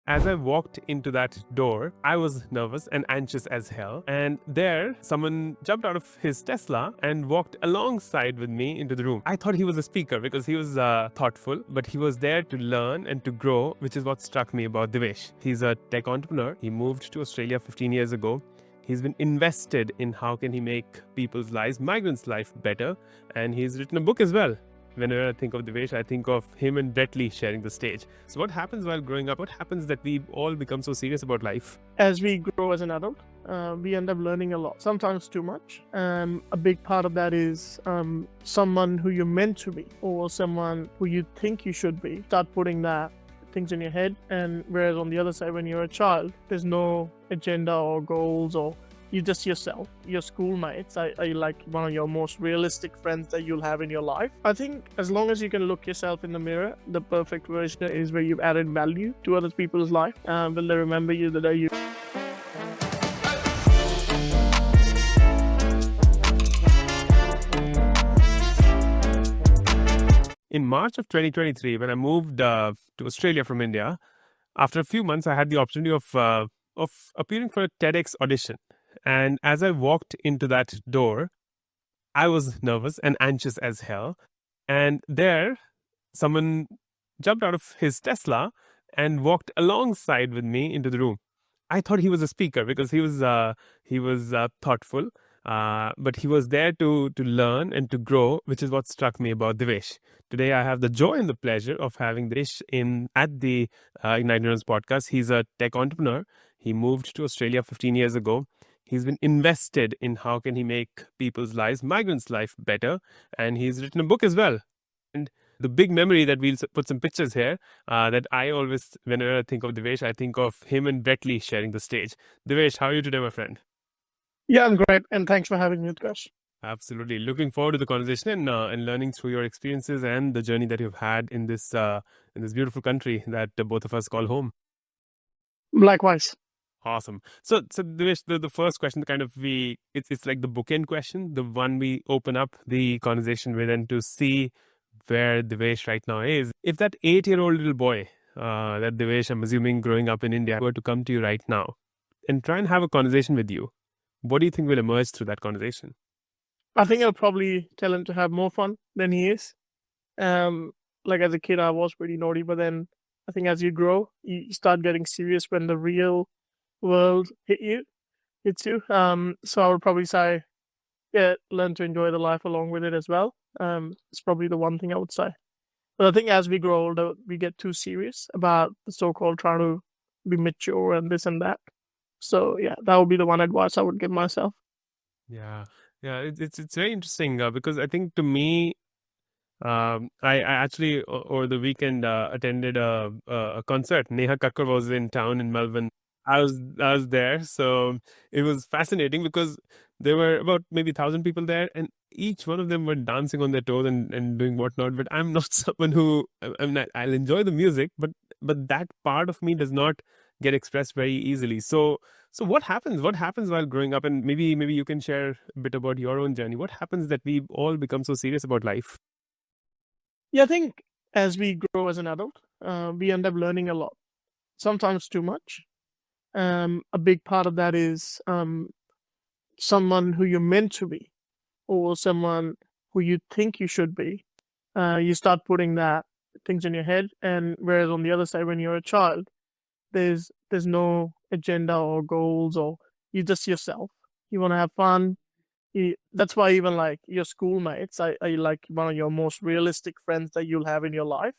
As I walked into that door, I was nervous and anxious as hell. And there, someone jumped out of his Tesla and walked alongside with me into the room. I thought he was a speaker because he was thoughtful, but he was there to learn and to grow, which is what struck me about Diveshs. He's a tech entrepreneur. He moved to Australia 15 years ago. He's been invested in how can he make people's lives, migrants' life better, and he's written a book as well. Whenever I think of Diveshs, I think of him and Brett Lee sharing the stage. So what happens while growing up? What happens that we all become so serious about life? As we grow as an adult, we end up learning a lot, sometimes too much. A big part of that is someone who you're meant to be or someone who you think you should be. Start putting that things in your head, and whereas on the other side, when you're a child, there's no agenda or goals, or you're just yourself. Your schoolmates are like one of your most realistic friends that you'll have in your life. I think as long as you can look yourself in the mirror, the perfect version is where you've added value to other people's life. Will they remember you the day you... In March of 2023, when I moved to Australia from India, after a few months, I had the opportunity of appearing for a TEDx audition. And as I walked into that door, I was nervous and anxious as hell. And there, someone jumped out of his Tesla and walked alongside with me into the room. I thought he was a speaker because he was thoughtful, but he was there to learn and to grow, which is what struck me about Diveshs. Today, I have the joy and the pleasure of having Diveshs at the IgnitedNeurons Podcast. He's a tech entrepreneur. He moved to Australia 15 years ago. He's been invested in how can he make people's lives, migrants' life better, and he's written a book as well. And the big memory that we'll put some pictures here that I always, whenever I think of Diveshs, I think of him and Brett Lee sharing the stage. Diveshs, how are you today, my friend? Yeah, I'm great, and thanks for having me, Utkarsh. Absolutely. Looking forward to the conversation and learning through your experiences and the journey that you've had in this beautiful country that both of us call home. Likewise. Awesome. So Divesh, the first question, it's like the bookend question, the one we open up the conversation with, and to see where Divesh right now is. If that 8-year-old little boy, that Divesh, I'm assuming growing up in India, were to come to you right now and try and have a conversation with you, what do you think will emerge through that conversation? I think I'll probably tell him to have more fun than he is. Like as a kid, I was pretty naughty, but then I think as you grow, you start getting serious when the real world hits you. So I would probably say, yeah, learn to enjoy the life along with it as well. It's probably the one thing I would say. But I think as we grow older, we get too serious about the so-called trying to be mature and this and that. So yeah, that would be the one advice I would give myself. Yeah, it's very interesting because I think to me, I actually over the weekend attended a concert. Neha Kakkar was in town in Melbourne. I was there, so it was fascinating because there were about maybe 1,000 people there, and each one of them were dancing on their toes and doing whatnot. But I'm not someone who I'll enjoy the music, but that part of me does not get expressed very easily. So what happens? What happens while growing up? And maybe you can share a bit about your own journey. What happens that we all become so serious about life? Yeah, I think as we grow as an adult, we end up learning a lot, sometimes too much. A big part of that is someone who you're meant to be or someone who you think you should be. You start putting that things in your head, and whereas on the other side, when you're a child, there's no agenda or goals, or you're just yourself. You want to have fun. That's why even like your schoolmates are like one of your most realistic friends that you'll have in your life.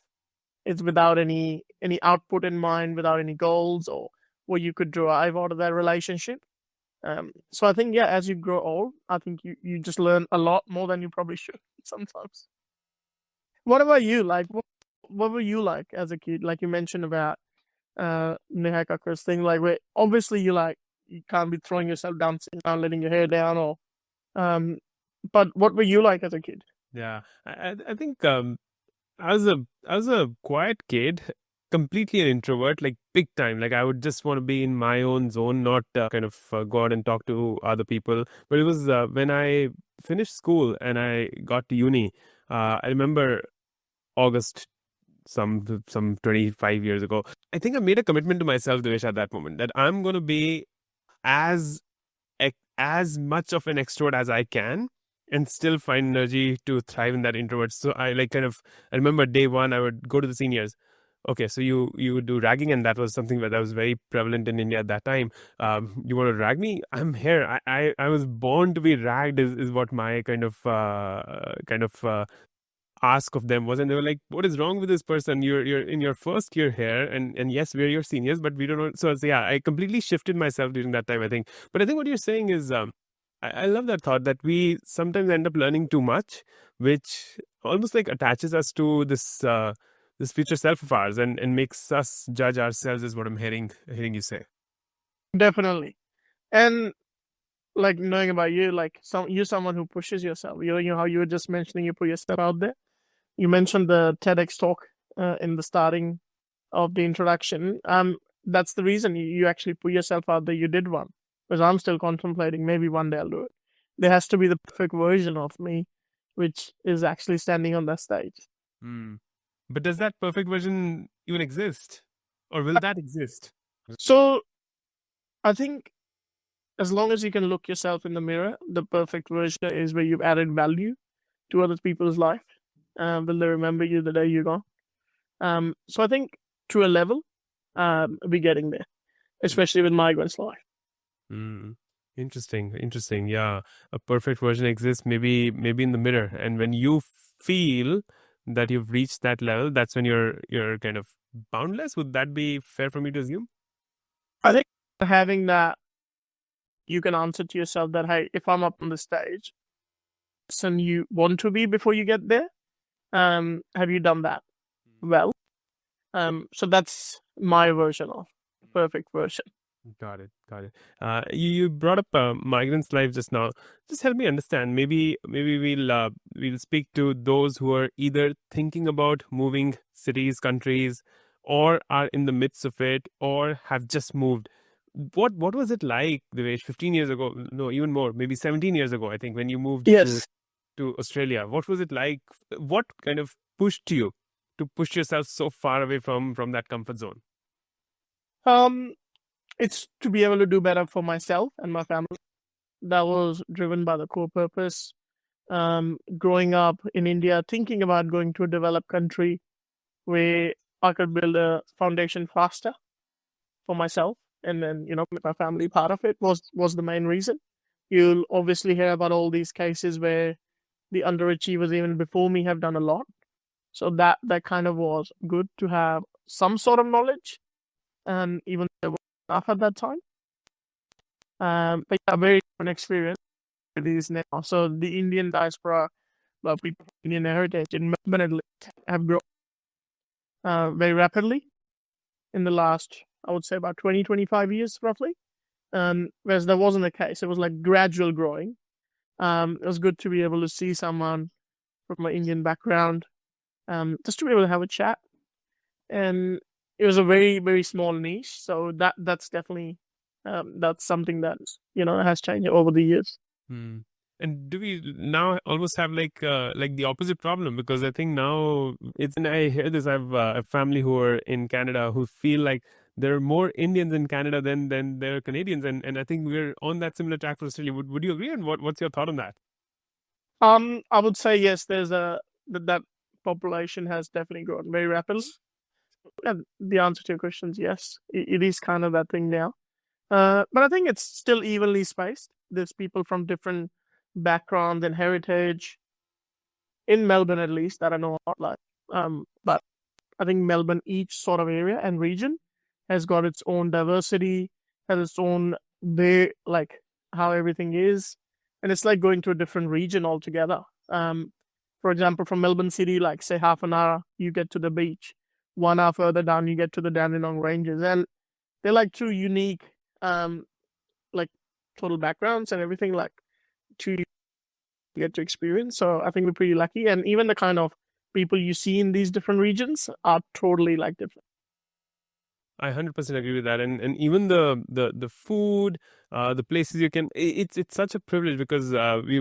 It's without any output in mind, without any goals or what you could derive out of that relationship. So I think, yeah, as you grow old, I think you just learn a lot more than you probably should sometimes. What about you? Like, what were you like as a kid? Like you mentioned about Neha Kakkar's thing. Like, where obviously you can't be throwing yourself down, sitting down, letting your hair down, or but what were you like as a kid? Yeah, I think I was a quiet kid, completely an introvert, like big time. Like I would just want to be in my own zone, not go out and talk to other people. But it was when I finished school and I got to uni. I remember August some 25 years ago. I think I made a commitment to myself, Divesh, at that moment that I'm going to be as as much of an extrovert as I can and still find energy to thrive in that introvert. So I I remember day one, I would go to the seniors. Okay, so you would do ragging, and that was something that was very prevalent in India at that time. You want to rag me? I'm here. I was born to be ragged. Is what my kind of ask of them was, and they were like, "What is wrong with this person? You're in your first year here, and yes, we're your seniors, but we don't know." So yeah, I completely shifted myself during that time, I think. But I think what you're saying is, I love that thought that we sometimes end up learning too much, which almost like attaches us to this future self of ours, and makes us judge ourselves, is what I'm hearing you say. Definitely. And like knowing about you, like you're someone who pushes yourself. You know how you were just mentioning you put yourself out there. You mentioned the TEDx talk in the starting of the introduction. That's the reason you actually put yourself out there. You did one, because I'm still contemplating. Maybe one day I'll do it. There has to be the perfect version of me, which is actually standing on that stage. Mm. But does that perfect version even exist, or will that exist? So I think as long as you can look yourself in the mirror, the perfect version is where you've added value to other people's life. Will they remember you the day you're gone? So I think to a level, we're getting there, especially with migrants' life. Mm. Interesting. Yeah, a perfect version exists, maybe in the mirror, and when you feel that you've reached that level, that's when you're kind of boundless. Would that be fair for me to assume? I think having that, you can answer to yourself that, hey, if I'm up on the stage, and you want to be before you get there, have you done that well? So that's my version of perfect version. Got it. You brought up migrants' life just now. Just help me understand. Maybe we'll speak to those who are either thinking about moving cities, countries, or are in the midst of it, or have just moved. What was it like, Divesh, 15 years ago? No, even more, maybe 17 years ago, I think, when you moved Yes. to Australia. What was it like? What kind of pushed you to push yourself so far away from that comfort zone? Um, it's to be able to do better for myself and my family. That was driven by the core purpose. Growing up in India, thinking about going to a developed country where I could build a foundation faster for myself, and then make my family part of it was the main reason. You'll obviously hear about all these cases where the underachievers even before me have done a lot. So that kind of was good to have some sort of knowledge, and even there was enough at that time. But yeah, very different experience with these now. So the Indian diaspora, well, people of Indian heritage in Melbourne at least, have grown very rapidly in the last, I would say, about 20, 25 years roughly. Whereas that wasn't the case. It was like gradual growing. It was good to be able to see someone from an Indian background, just to be able to have a chat. And it was a very, very small niche. So that's definitely that's something that has changed over the years. Hmm. And do we now almost have like the opposite problem? Because I think now and I hear this. I have a family who are in Canada who feel like there are more Indians in Canada than there are Canadians, and I think we're on that similar track for Australia. Would you agree? And what's your thought on that? I would say yes. There's that population has definitely grown very rapidly. And the answer to your question is yes. It is kind of that thing now. But I think it's still evenly spaced. There's people from different backgrounds and heritage in Melbourne, at least, that I know about. But I think Melbourne, each sort of area and region, has got its own diversity, has its own way, like how everything is, and it's like going to a different region altogether. For example, from Melbourne City, like say half an hour, you get to the beach. 1 hour further down, you get to the Dandenong Ranges, and they're like two unique, like total backgrounds and everything, like two get to experience. So I think we're pretty lucky, and even the kind of people you see in these different regions are totally like different. I 100% agree with that, and even the food, the places you can. It's such a privilege because when we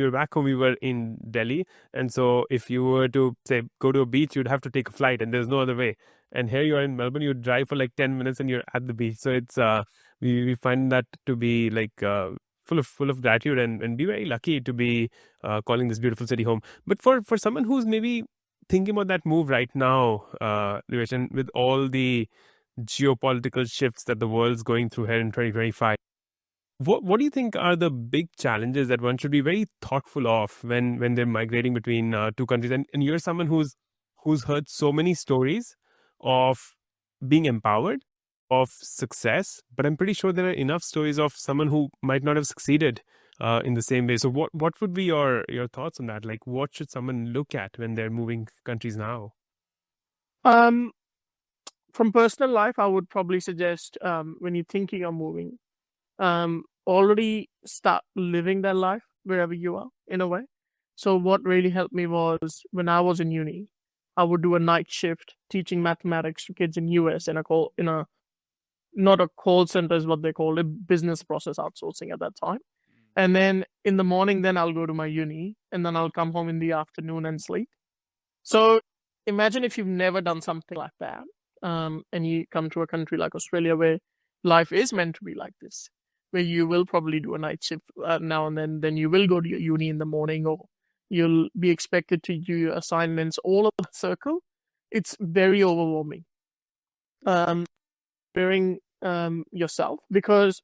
were back home, we were in Delhi, and so if you were to say go to a beach, you'd have to take a flight, and there's no other way. And here you are in Melbourne, you drive for like 10 minutes, and you're at the beach. So it's we find that to be like full of gratitude, and be very lucky to be calling this beautiful city home. But for someone who's maybe thinking about that move right now, Divesh, and with all the geopolitical shifts that the world's going through here in 2025. What do you think are the big challenges that one should be very thoughtful of when they're migrating between two countries? And you're someone who's heard so many stories of being empowered, of success, but I'm pretty sure there are enough stories of someone who might not have succeeded in the same way. So what would be your thoughts on that? Like, what should someone look at when they're moving countries now? Um, from personal life, I would probably suggest when you're thinking of moving, already start living that life wherever you are in a way. So what really helped me was when I was in uni, I would do a night shift teaching mathematics to kids in US in a not a call center is what they call it, business process outsourcing at that time. And then in the morning, then I'll go to my uni, and then I'll come home in the afternoon and sleep. So imagine if you've never done something like that, and you come to a country like Australia where life is meant to be like this, where you will probably do a night shift now and then you will go to your uni in the morning, or you'll be expected to do your assignments all over the circle. It's very overwhelming. Preparing yourself, because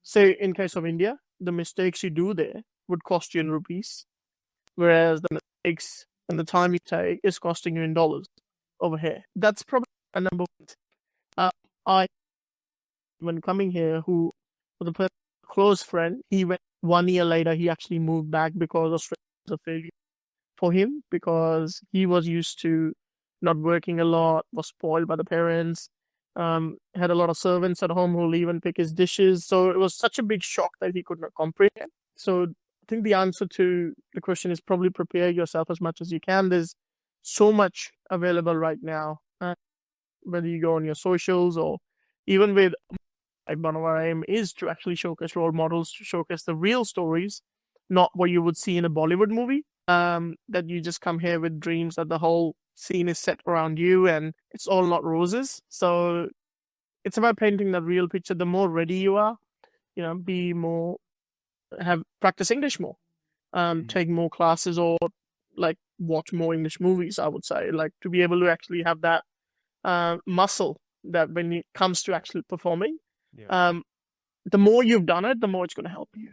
say in case of India, the mistakes you do there would cost you in rupees, whereas the mistakes and the time you take is costing you in dollars over here. That's probably a number one thing. I, when coming here, who was a close friend, he went 1 year later, he actually moved back because Australia was a failure for him, because he was used to not working a lot, was spoiled by the parents, had a lot of servants at home who'll even pick his dishes. So it was such a big shock that he could not comprehend. So I think the answer to the question is probably prepare yourself as much as you can. There's so much available right now, whether you go on your socials or even with, like, one of our aim is to actually showcase role models, to showcase the real stories, not what you would see in a Bollywood movie. That you just come here with dreams that the whole scene is set around you and it's all not roses. So it's about painting that real picture. The more ready you are, be more, practice English more, take more classes, or like watch more English movies, I would say, like to be able to actually have that muscle that when it comes to actually performing, the more you've done it, the more it's going to help you.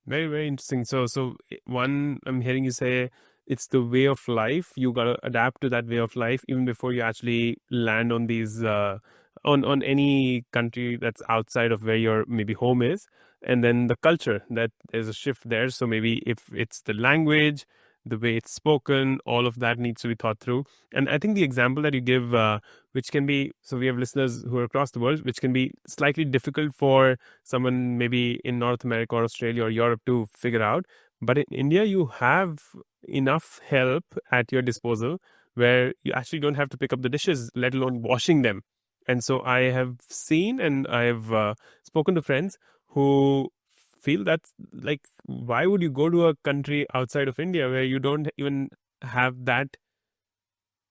Very, very interesting. So one, I'm hearing you say it's the way of life. You got to adapt to that way of life even before you actually land on these on any country that's outside of where your maybe home is, and then the culture, that there's a shift there. So maybe if it's the language, the way it's spoken, all of that needs to be thought through. And I think the example that you give, which can be, so we have listeners who are across the world, which can be slightly difficult for someone maybe in North America or Australia or Europe to figure out. But in India, you have enough help at your disposal where you actually don't have to pick up the dishes, let alone washing them. And so I have seen, and I've spoken to friends who feel that, like, why would you go to a country outside of India where you don't even have that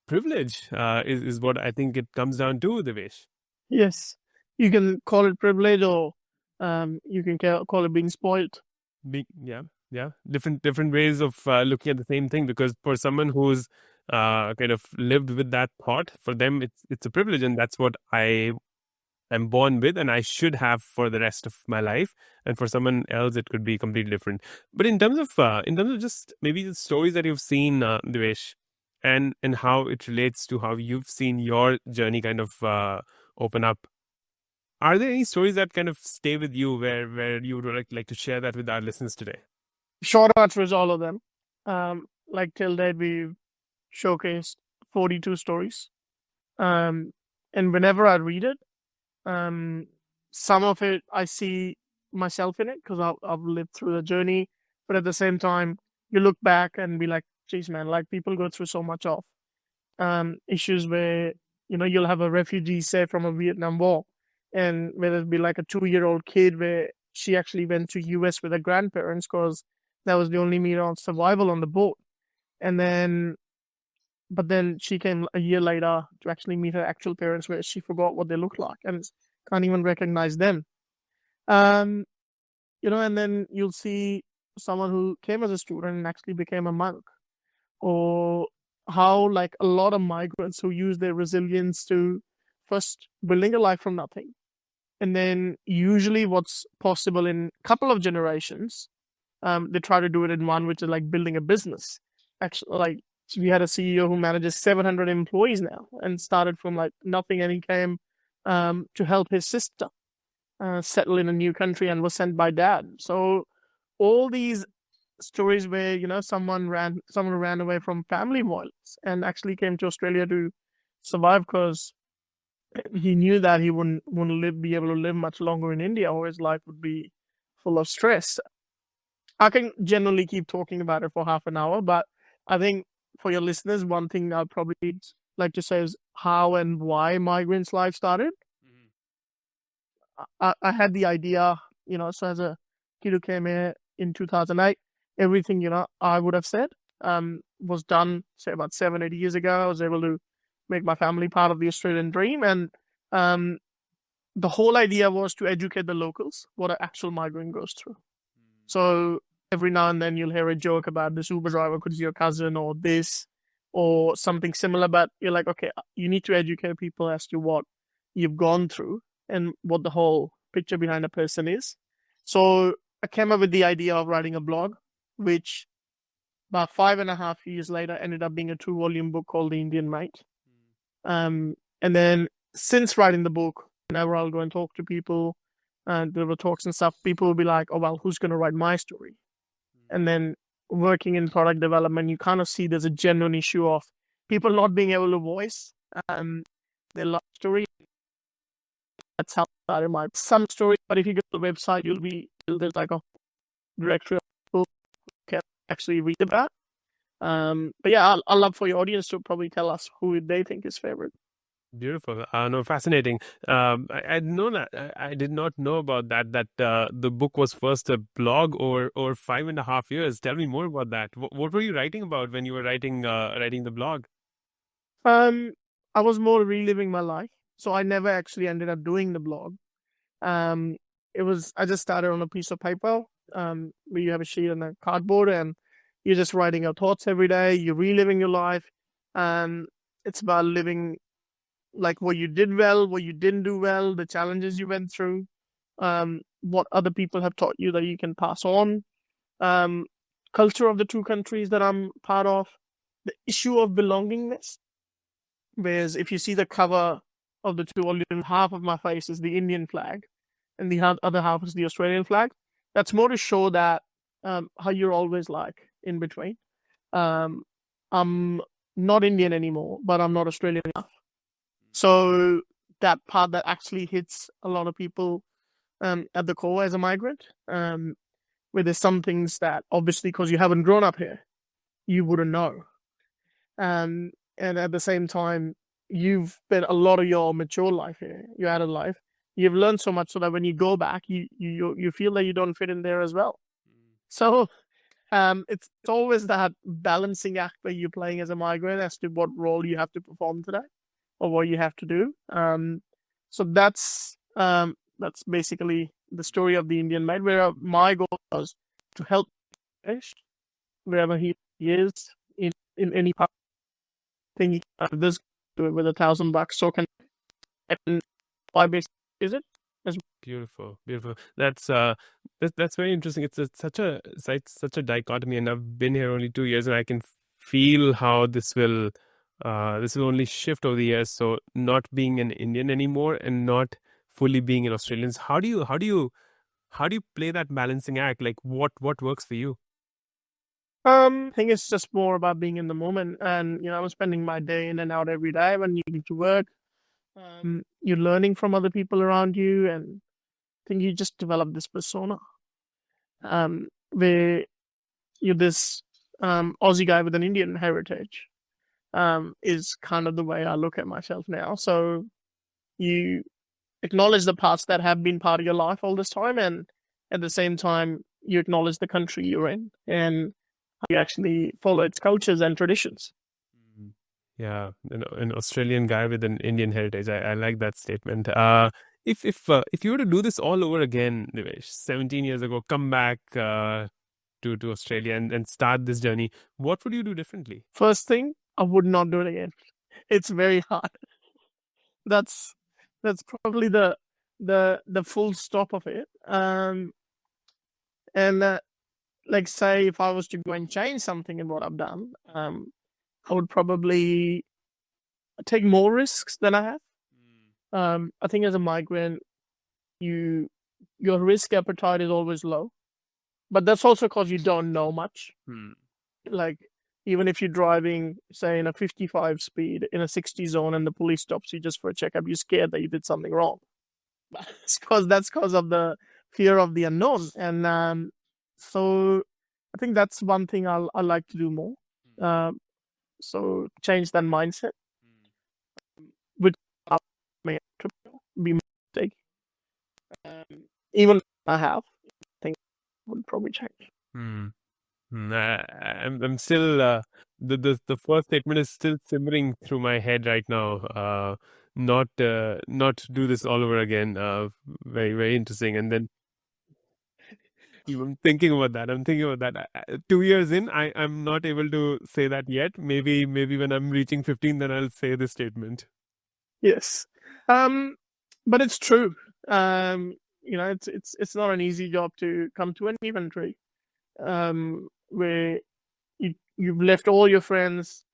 privilege, is what I think it comes down to, Divesh. Yes, you can call it privilege, or you can call it being spoiled. Yeah. Different ways of looking at the same thing, because for someone who's kind of lived with that thought, for them it's a privilege, and that's what I am born with and I should have for the rest of my life. And for someone else, it could be completely different. But in terms of just maybe the stories that you've seen, Divesh, and how it relates to how you've seen your journey kind of open up, are there any stories that kind of stay with you where you would like to share that with our listeners today? Short answer is all of them. Like till date, we've showcased 42 stories. And whenever I read it, some of it I see myself in it because I've lived through the journey. But at the same time, you look back and be like, geez, man, like people go through so much of issues where you'll have a refugee, say, from a Vietnam War, and whether it be like a 2-year-old kid where she actually went to US with her grandparents because that was the only means of survival on the boat. And then, but then she came a year later to actually meet her actual parents, where she forgot what they looked like and can't even recognize them. Um, and then you'll see someone who came as a student and actually became a monk, or how like a lot of migrants who use their resilience to first building a life from nothing, and then usually what's possible in a couple of generations, they try to do it in one, which is like building a business. Actually, like, so we had a CEO who manages 700 employees now and started from like nothing, and he came to help his sister settle in a new country and was sent by dad. So all these stories where someone ran away from family violence and actually came to Australia to survive because he knew that he wouldn't be able to live much longer in India, or his life would be full of stress. I can generally keep talking about it for half an hour, but I think for your listeners, one thing I'd probably like to say is how and why Migrant's life started. I had the idea, so as a kid who came here in 2008, everything, I would have said was done, say, about 7-8 years ago. I was able to make my family part of the Australian dream. And the whole idea was to educate the locals what an actual migrant goes through. So every now and then you'll hear a joke about this Uber driver could be your cousin or this or something similar, but you're like, okay, you need to educate people as to what you've gone through and what the whole picture behind a person is. So I came up with the idea of writing a blog, which about 5.5 years later ended up being a 2-volume book called The Indian Mate. And then since writing the book, whenever I'll go and talk to people and there were talks and stuff, people will be like, oh, well, who's going to write my story? And then working in product development, you kind of see there's a genuine issue of people not being able to voice their life story. That's how I started my some story. But if you go to the website, there's like a directory of people who can actually read about. But yeah, I'd love for your audience to probably tell us who they think is favorite. Beautiful. No, fascinating. I know that I did not know about that. That the book was first a blog or 5.5 years. Tell me more about that. What were you writing about when you were writing the blog? I was more reliving my life, so I never actually ended up doing the blog. I just started on a piece of paper, where you have a sheet and a cardboard, and you're just writing your thoughts every day. You're reliving your life, and it's about living like what you did well, what you didn't do well, the challenges you went through, what other people have taught you that you can pass on, culture of the two countries that I'm part of, the issue of belongingness. Whereas if you see the cover of the 2 volumes, half of my face is the Indian flag and the other half is the Australian flag. That's more to show that how you're always like in between. I'm not Indian anymore, but I'm not Australian enough. So that part that actually hits a lot of people at the core as a migrant, where there's some things that obviously because you haven't grown up here, you wouldn't know. And at the same time, you've spent a lot of your mature life here, your adult life. You've learned so much so that when you go back, you feel that you don't fit in there as well. So it's always that balancing act where you're playing as a migrant as to what role you have to perform today or what you have to do. So that's basically the story of the Indian Mate, where my goal was to help Divesh wherever he is in any part. Thing this do it with $1,000, so can and why base is it? Beautiful. That's very interesting. It's such a dichotomy, and I've been here only 2 years, and I can feel how this will only shift over the years. So not being an Indian anymore and not fully being an Australian. How do you play that balancing act? Like what works for you? I think it's just more about being in the moment, and I'm spending my day in and out every day when you need to work. You're learning from other people around you, and I think you just develop this persona, where you're this Aussie guy with an Indian heritage, is kind of the way I look at myself now. So you acknowledge the parts that have been part of your life all this time, and at the same time, you acknowledge the country you're in and how you actually follow its cultures and traditions. Yeah, an Australian guy with an Indian heritage. I like that statement. If you were to do this all over again, Divesh, 17 years ago, come back to Australia and start this journey, what would you do differently? First thing, I would not do it again. It's very hard. That's probably the full stop of it. And like, say if I was to go and change something in what I've done, I would probably take more risks than I have. I think as a migrant, your risk appetite is always low, but that's also because you don't know much. Like, even if you're driving, say, in a 55 speed in a 60 zone and the police stops you just for a checkup, you're scared that you did something wrong. That's because of the fear of the unknown. And so I think that's one thing I like to do more. So change that mindset, which may be mistake. Even if I have, I think would probably change. I'm still the first statement is still simmering through my head right now. Not do this all over again. Very, very interesting. And then I'm thinking about that. 2 years in, I'm not able to say that yet. Maybe when I'm reaching 15, then I'll say this statement. Yes, but it's true. It's not an easy job to come to an inventory, where you've left all your friends,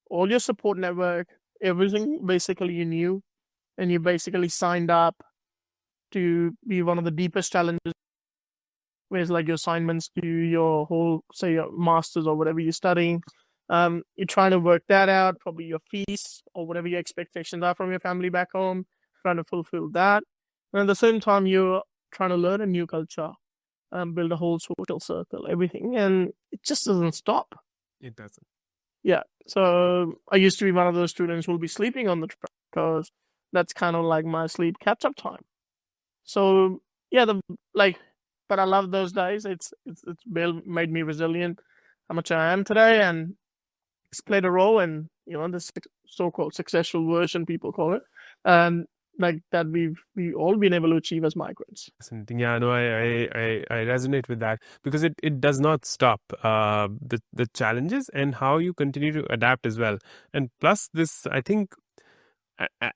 all your support network, everything basically you knew, and you basically signed up to be one of the deepest challenges, whereas like your assignments to your whole, say, your masters or whatever you're studying. You're trying to work that out, probably your fees or whatever your expectations are from your family back home, trying to fulfill that. And at the same time, you're trying to learn a new culture, build a whole social circle, everything. And it just doesn't stop. It doesn't. Yeah. So I used to be one of those students who will be sleeping on the train because that's kind of like my sleep catch-up time. So yeah, but I love those days. It's made me resilient, how much I am today, and it's played a role in the so-called successful version people call it, like that we've all been able to achieve as migrants. Yeah, no, I resonate with that because it does not stop. The challenges and how you continue to adapt as well, and plus this, I think.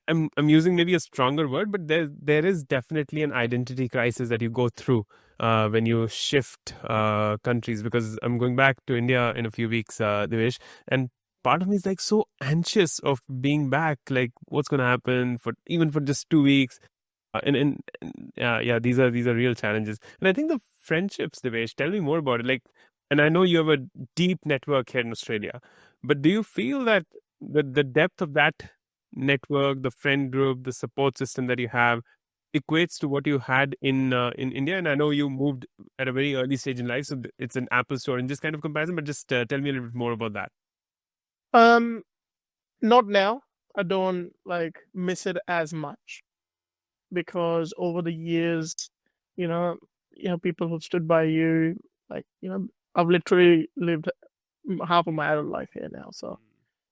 I'm using maybe a stronger word, but there is definitely an identity crisis that you go through when you shift countries. Because I'm going back to India in a few weeks, Divesh, and part of me is like so anxious of being back. Like, what's going to happen for just 2 weeks? These are real challenges, and I think the friendships, Divesh. Tell me more about it. Like, and I know you have a deep network here in Australia, but do you feel that the depth of that network, the friend group, the support system that you have equates to what you had in India? And I know you moved at a very early stage in life, so it's an apple store in this kind of comparison, but just tell me a little bit more about that. Not now. I don't miss it as much because over the years, people who've stood by you, I've literally lived half of my adult life here now, so.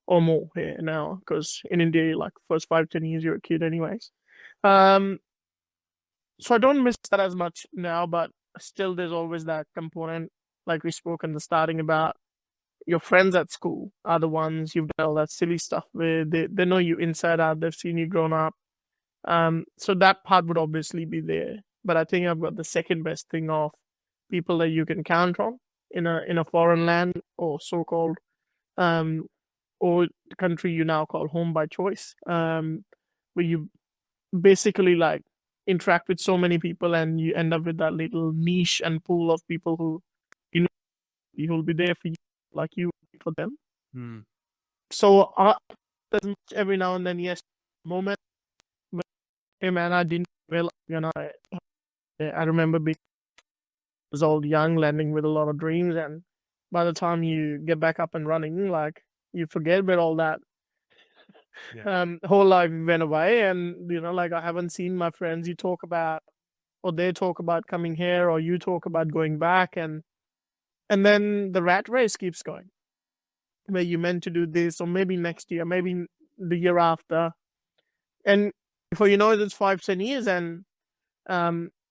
Or more here now, because in India, first 5-10 years, you're a kid anyways. So I don't miss that as much now, but still there's always that component, like we spoke in the starting about. Your friends at school are the ones you've done all that silly stuff with. They know you inside out. They've seen you grown up. So that part would obviously be there. But I think I've got the second best thing of people that you can count on in a foreign land, or so-called or the country you now call home by choice, where you basically interact with so many people and you end up with that little niche and pool of people who will be there for you like you for them. So every now and then, yes, moment, hey man, I didn't realize, I remember being old, young, landing with a lot of dreams, and by the time you get back up and running, you forget where all that whole life went away. And, like I haven't seen my friends you talk about, or they talk about coming here, or you talk about going back. And then the rat race keeps going, where you meant to do this, or maybe next year, maybe the year after. And before you know it, it's 5-10 years, and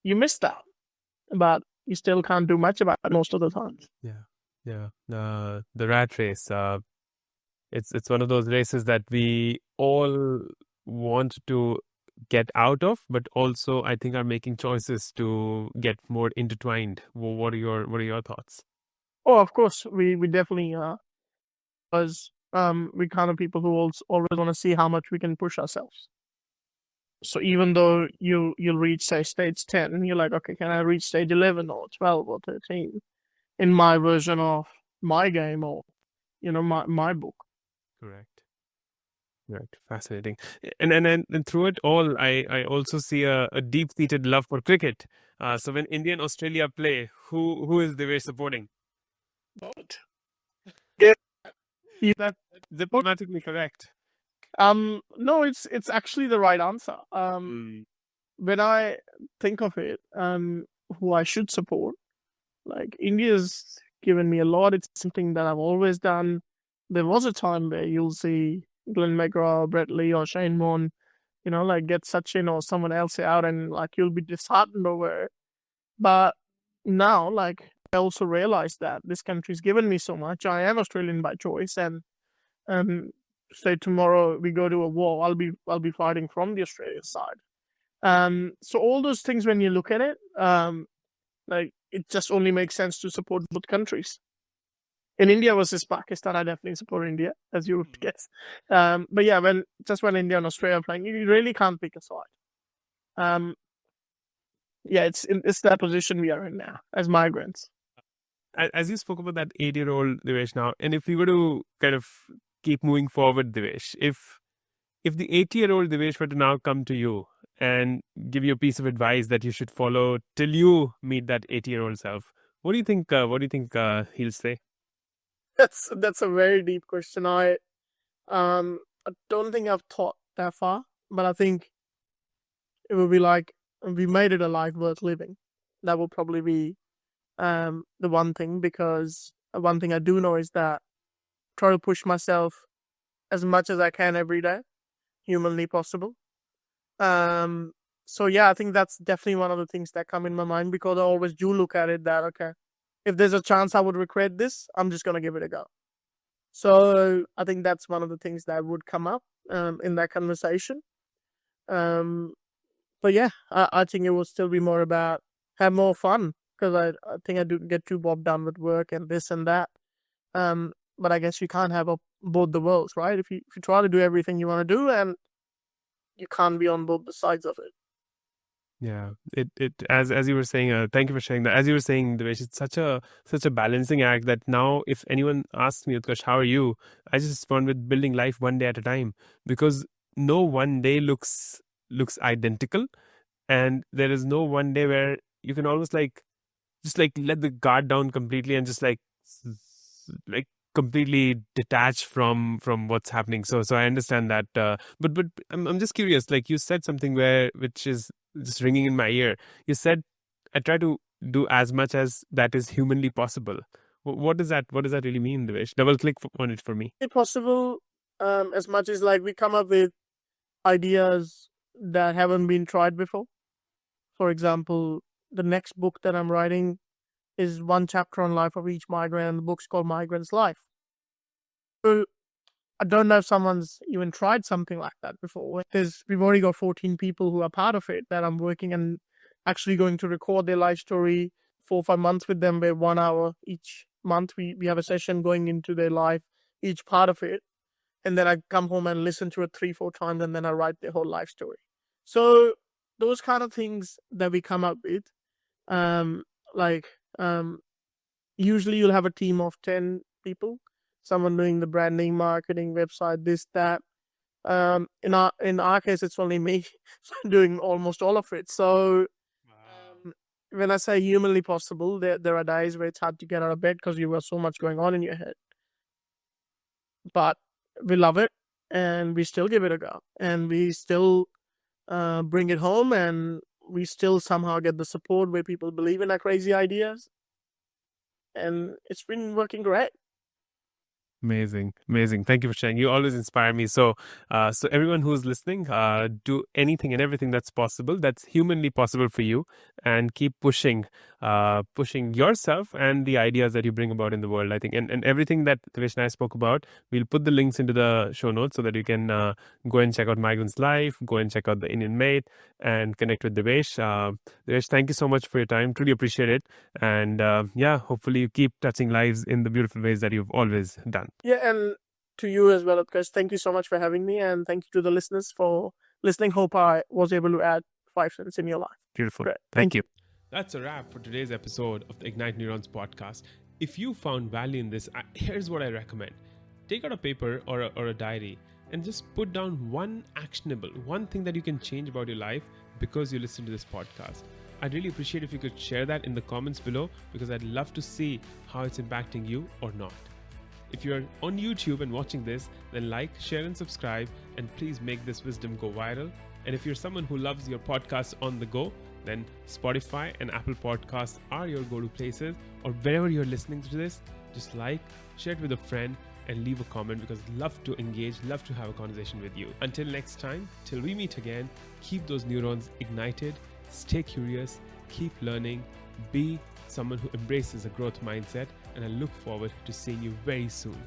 you missed out. But you still can't do much about it most of the time. Yeah. The rat race. It's one of those races that we all want to get out of, but also I think are making choices to get more intertwined. What are your thoughts? Oh, of course, we definitely are, because we kind of people who always want to see how much we can push ourselves. So even though you'll reach, say, stage 10, and you're like, okay, can I reach stage 11 or 12 or 13 in my version of my game, or my book? Correct. Fascinating. And through it all, I also see a deep-seated love for cricket. So when India and Australia play, who is Divesh supporting? Both. Yeah, That's diplomatically correct. no, it's actually the right answer. When I think of it, who I should support, like, India's given me a lot. It's something that I've always done. There was a time where you'll see Glenn McGrath, Brett Lee, or Shane Warne, like, get Sachin or someone else out, and like you'll be disheartened over it. But now, like, I also realize that this country's given me so much. I am Australian by choice, and say tomorrow we go to a war, I'll be fighting from the Australian side. So all those things, when you look at it, like, it just only makes sense to support both countries. In India versus Pakistan, I definitely support India, as you would guess. But yeah, when India and Australia are playing, you really can't pick a side. Yeah, it's that position we are in now as migrants. As you spoke about that 8-year-old Divesh now, and if we were to kind of keep moving forward, Divesh, if the 80-year-old Divesh were to now come to you and give you a piece of advice that you should follow till you meet that 80-year-old self, what do you think? He'll say? That's a very deep question. I don't think I've thought that far, but I think it would be like, we made it a life worth living. That would probably be the one thing, because one thing I do know is that try to push myself as much as I can every day, humanly possible. So yeah, I think that's definitely one of the things that come in my mind, because I always do look at it that, okay, if there's a chance I would regret this, I'm just gonna give it a go. So I think that's one of the things that would come up in that conversation. But yeah, I think it will still be more about have more fun, because I think I do get too bogged down with work and this and that. But I guess you can't have both the worlds, right? If you try to do everything you want to do, and you can't be on both the sides of it. Yeah, as you were saying, thank you for sharing that. As you were saying, Devesh, it's such a balancing act that now if anyone asks me, Utkarsh, how are you? I just respond with building life one day at a time, because no one day looks identical, and there is no one day where you can almost just let the guard down completely and just like completely detached from what's happening. So I understand that, but I'm just curious. Like, you said something which is just ringing in my ear. You said, I try to do as much as that is humanly possible. What does that really mean, Divesh? Double click on it for me. It's possible, as much as, like, we come up with ideas that haven't been tried before. For example, the next book that I'm writing is one chapter on life of each migrant, and the book's called Migrant's Life. So I don't know if someone's even tried something like that before. We've already got 14 people who are part of it that I'm working and actually going to record their life story 4 or 5 months with them, where 1 hour each month we have a session going into their life, each part of it. And then I come home and listen to it 3-4 times, and then I write their whole life story. So those kind of things that we come up with, usually you'll have a team of 10 people, someone doing the branding, marketing, website, this, that. In our case, it's only me doing almost all of it. So when I say humanly possible, there are days where it's hard to get out of bed because you've got so much going on in your head. but we love it and we still give it a go, and we still bring it home, and we still somehow get the support where people believe in our crazy ideas, and it's been working great. Amazing. Thank you for sharing. You always inspire me. So everyone who's listening, do anything and everything that's possible, that's humanly possible for you, and keep pushing yourself and the ideas that you bring about in the world. I think, and everything that Divesh and I spoke about, we'll put the links into the show notes so that you can go and check out Migrant's life, go and check out the Indian Mate, and connect with Divesh. Divesh, thank you so much for your time. Truly appreciate it. And hopefully you keep touching lives in the beautiful ways that you've always done. Yeah, and to you as well, Utkarsh. Thank you so much for having me, and thank you to the listeners for listening. Hope I was able to add 5 cents in your life. Beautiful. Great. Thank you. That's a wrap for today's episode of the Ignite Neurons podcast. If you found value in this, here's what I recommend. Take out a paper or a diary and just put down one thing that you can change about your life because you listen to this podcast. I'd really appreciate if you could share that in the comments below, because I'd love to see how it's impacting you or not. If you're on YouTube and watching this, then like, share, and subscribe, and please make this wisdom go viral. And if you're someone who loves your podcast on the go, then Spotify and Apple Podcasts are your go-to places, or wherever you're listening to this, just like, share it with a friend, and leave a comment, because I'd love to engage, love to have a conversation with you. Until next time, till we meet again, keep those neurons ignited, stay curious, keep learning, be someone who embraces a growth mindset, and I look forward to seeing you very soon.